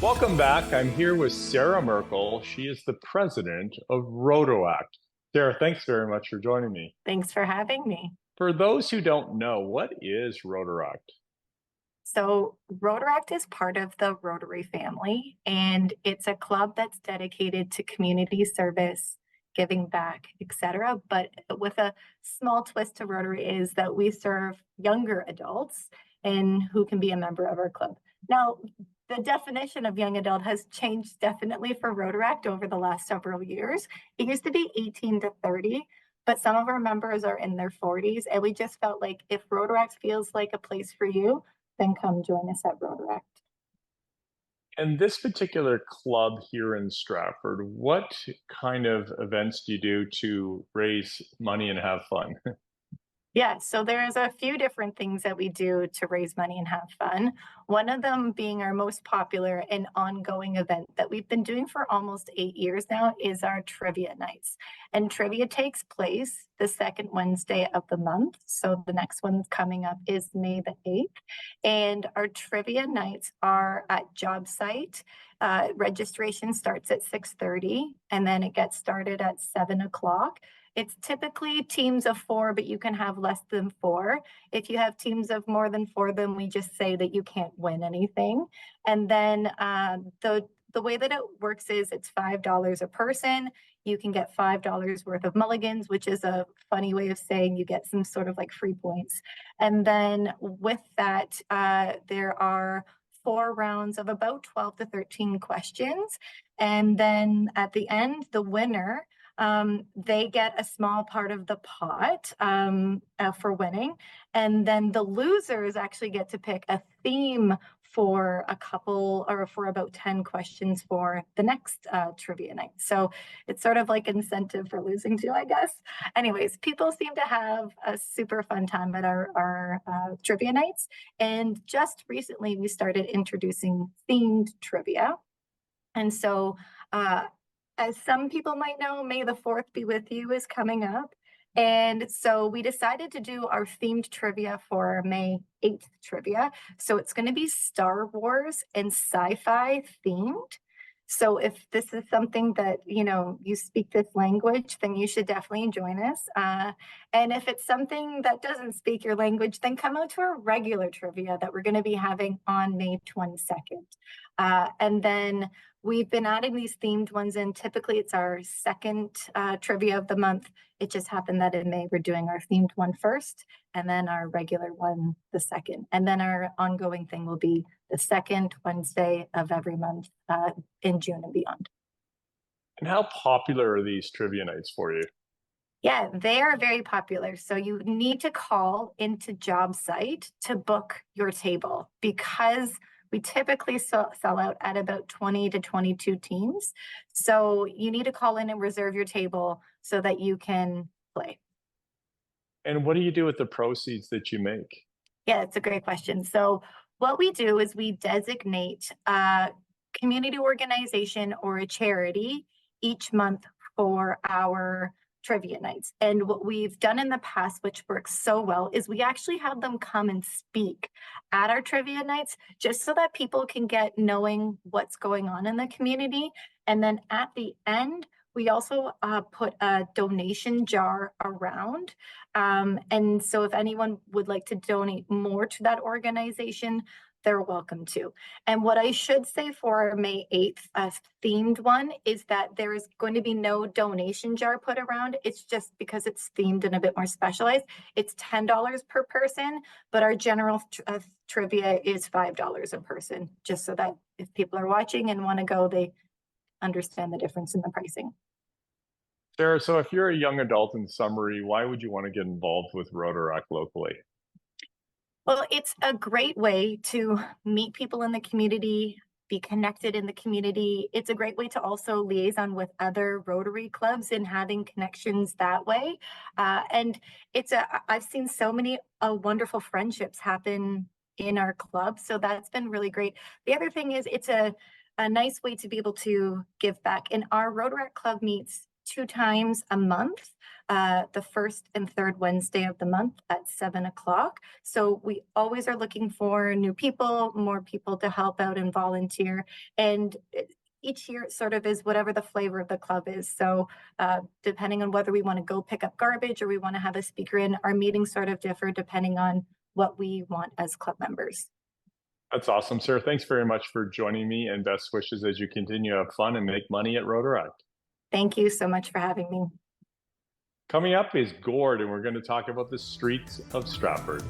Welcome back. I'm here with Sarah Merkel. She is the president of Rotaract. Sarah, thanks very much for joining me. Thanks for having me. For those who don't know, what is Rotaract? So, Rotaract is part of the Rotary family, and it's a club that's dedicated to community service, giving back, etc. But with a small twist to Rotary is that we serve younger adults and who can be a member of our club. Now, the definition of young adult has changed definitely for Rotaract over the last several years. It used to be 18 to 30, but some of our members are in their 40s, and we just felt like if Rotaract feels like a place for you, then come join us at Rotaract. And this particular club here in Stratford, what kind of events do you do to raise money and have fun? Yeah, so there's a few different things that we do to raise money and have fun. One of them being our most popular and ongoing event that we've been doing for almost 8 years now is our trivia nights. And trivia takes place the second Wednesday of the month. So the next one coming up is May the 8th. And our trivia nights are at job site. Registration starts at 6:30 and then it gets started at 7 o'clock. It's typically teams of four, but you can have less than four. If you have teams of more than four, then we just say that you can't win anything. And then the way that it works is it's $5 a person. You can get $5 worth of mulligans, which is a funny way of saying you get some sort of like free points. And then with that, there are 4 rounds of about 12 to 13 questions. And then at the end, the winner they get a small part of the pot for winning. And then the losers actually get to pick a theme for a couple or for about 10 questions for the next trivia night. So it's sort of like incentive for losing too, I guess. Anyways, people seem to have a super fun time at our trivia nights. And just recently, we started introducing themed trivia. And so as some people might know, May the 4th be with you is coming up. And so we decided to do our themed trivia for May 8th trivia. So it's going to be Star Wars and sci-fi themed. So if this is something that, you speak this language, then you should definitely join us. And if it's something that doesn't speak your language, then come out to our regular trivia that we're going to be having on May 22nd. And then we've been adding these themed ones in. Typically, it's our second trivia of the month. It just happened that in May, we're doing our themed one first, and then our regular one the second. And then our ongoing thing will be the second Wednesday of every month in June and beyond. And how popular are these trivia nights for you? Yeah, they are very popular. So you need to call into job site to book your table because we typically sell out at about 20 to 22 teams. So you need to call in and reserve your table so that you can play. And what do you do with the proceeds that you make? Yeah, it's a great question. So what we do is we designate a community organization or a charity each month for our trivia nights. And what we've done in the past, which works so well, is we actually have them come and speak at our trivia nights just so that people can get knowing what's going on in the community. And then at the end, we also put a donation jar around. And so if anyone would like to donate more to that organization, they're welcome to. And what I should say for May 8th themed one is that there is going to be no donation jar put around. It's just because it's themed and a bit more specialized. It's $10 per person, but our general trivia is $5 a person, just so that if people are watching and want to go, they understand the difference in the pricing. Sarah, so if you're a young adult in summary, why would you want to get involved with Rotaract locally? Well, it's a great way to meet people in the community, be connected in the community. It's a great way to also liaison with other Rotary clubs and having connections that way. And I've seen so many wonderful friendships happen in our club. So that's been really great. The other thing is it's a nice way to be able to give back. And our Rotaract club meets 2 times a month, the first and third Wednesday of the month at 7 o'clock. So we always are looking for new people, more people to help out and volunteer. And each year it sort of is whatever the flavor of the club is. So depending on whether we want to go pick up garbage or we want to have a speaker in, our meetings sort of differ depending on what we want as club members. That's awesome, Sarah. Thanks very much for joining me, and best wishes as you continue to have fun and make money at Rotaract. Thank you so much for having me. Coming up is Gord, and we're going to talk about the streets of Stratford.